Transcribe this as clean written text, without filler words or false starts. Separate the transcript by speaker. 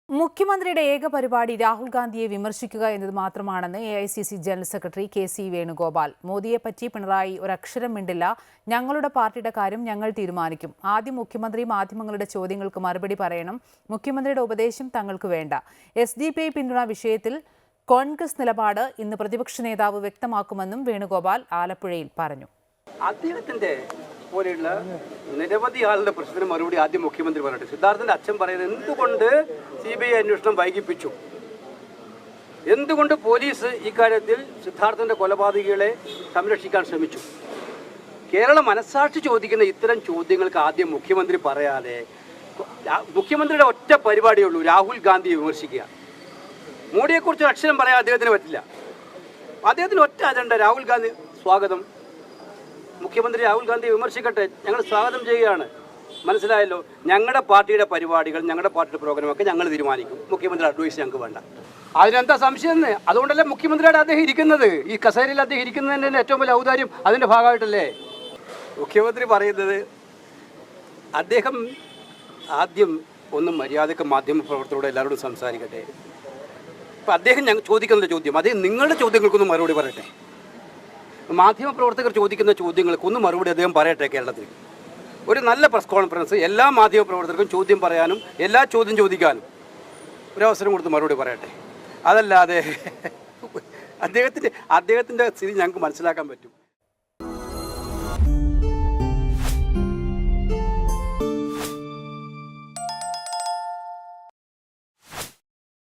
Speaker 1: മുഖ്യമന്ത്രിയുടെ ഏക പരിപാടി രാഹുൽ ഗാന്ധിയെ വിമർശിക്കുക എന്നത് മാത്രമാണെന്ന് AICC general secretary KC Venugopal. മോദിയെപ്പറ്റി പിണറായി ഒരക്ഷരം മിണ്ടില്ല. ഞങ്ങളുടെ പാർട്ടിയുടെ കാര്യം ഞങ്ങൾ തീരുമാനിക്കും. ആദ്യം മുഖ്യമന്ത്രി മാധ്യമങ്ങളുടെ ചോദ്യങ്ങൾക്ക് മറുപടി പറയണം. മുഖ്യമന്ത്രിയുടെ ഉപദേശം തങ്ങൾക്ക് വേണ്ട. SDPI പിന്തുണ വിഷയത്തിൽ കോൺഗ്രസ് നിലപാട് ഇന്ന് പ്രതിപക്ഷ നേതാവ് വ്യക്തമാക്കുമെന്നും വേണുഗോപാൽ ആലപ്പുഴയിൽ പറഞ്ഞു.
Speaker 2: അദ്ദേഹത്തിന്റെ പോലെയുള്ള നിരവധി ആളുടെ പ്രശ്നത്തിന് മറുപടി ആദ്യം മുഖ്യമന്ത്രി പറയട്ടെ. സിദ്ധാർത്ഥന്റെ അച്ഛൻ പറയുന്നത് എന്തുകൊണ്ട് CBI അന്വേഷണം വൈകിപ്പിച്ചു, എന്തുകൊണ്ട് പോലീസ് ഇക്കാര്യത്തിൽ സിദ്ധാർത്ഥന്റെ കൊലപാതകികളെ സംരക്ഷിക്കാൻ ശ്രമിച്ചു? കേരള മനസാക്ഷി ചോദിക്കുന്ന ഇത്തരം ചോദ്യങ്ങൾക്ക് ആദ്യം മുഖ്യമന്ത്രി പറയാതെ, മുഖ്യമന്ത്രിയുടെ ഒറ്റ പരിപാടിയേ ഉള്ളൂ, രാഹുൽ ഗാന്ധിയെ വിമർശിക്കുക. മോഡിയെക്കുറിച്ച് അക്ഷരം പറയാൻ അദ്ദേഹത്തിന് പറ്റില്ല. അദ്ദേഹത്തിന് ഒറ്റ അജണ്ട, രാഹുൽ ഗാന്ധി സ്വാഗതം, മുഖ്യമന്ത്രി രാഹുൽ ഗാന്ധി വിമർശിക്കട്ടെ, ഞങ്ങൾ സ്വാഗതം ചെയ്യുകയാണ്. മനസ്സിലായല്ലോ? ഞങ്ങളുടെ പാർട്ടിയുടെ പരിപാടികൾ, ഞങ്ങളുടെ പാർട്ടിയുടെ പ്രോഗ്രാമൊക്കെ ഞങ്ങൾ തീരുമാനിക്കും. മുഖ്യമന്ത്രി അഡ്വൈസ് ഞങ്ങൾക്ക് വേണ്ട. അതിനെന്താ സംശയം എന്ന്? അതുകൊണ്ടല്ലേ മുഖ്യമന്ത്രിയുടെ അദ്ദേഹം ഇരിക്കുന്നത്. ഈ കസേരയിൽ അദ്ദേഹം ഇരിക്കുന്നതിൻ്റെ ഏറ്റവും വലിയ ഔദാര്യം അതിൻ്റെ ഭാഗമായിട്ടല്ലേ മുഖ്യമന്ത്രി പറയുന്നത്. അദ്ദേഹം ആദ്യം ഒന്നും മര്യാദക്ക് മാധ്യമപ്രവർത്തകരോട് എല്ലാവരോടും സംസാരിക്കട്ടെ. ഇപ്പം അദ്ദേഹം ഞങ്ങൾ ചോദിക്കുന്ന ചോദ്യം, അദ്ദേഹം നിങ്ങളുടെ ചോദ്യങ്ങൾക്കൊന്നും മറുപടി പറയട്ടെ. മാധ്യമപ്രവർത്തകർ ചോദിക്കുന്ന ചോദ്യങ്ങൾക്കൊന്നും മറുപടി അദ്ദേഹം പറയട്ടെ. കേരളത്തിൽ ഒരു നല്ല പ്രസ് കോൺഫറൻസ്, എല്ലാ മാധ്യമപ്രവർത്തകർക്കും ചോദ്യം പറയാനും എല്ലാ ചോദ്യം ചോദിക്കാനും ഒരവസരം കൊടുത്ത് മറുപടി പറയട്ടെ. അതല്ലാതെ അദ്ദേഹത്തിൻ്റെ സ്ഥിതി ഞങ്ങൾക്ക് മനസ്സിലാക്കാൻ പറ്റും.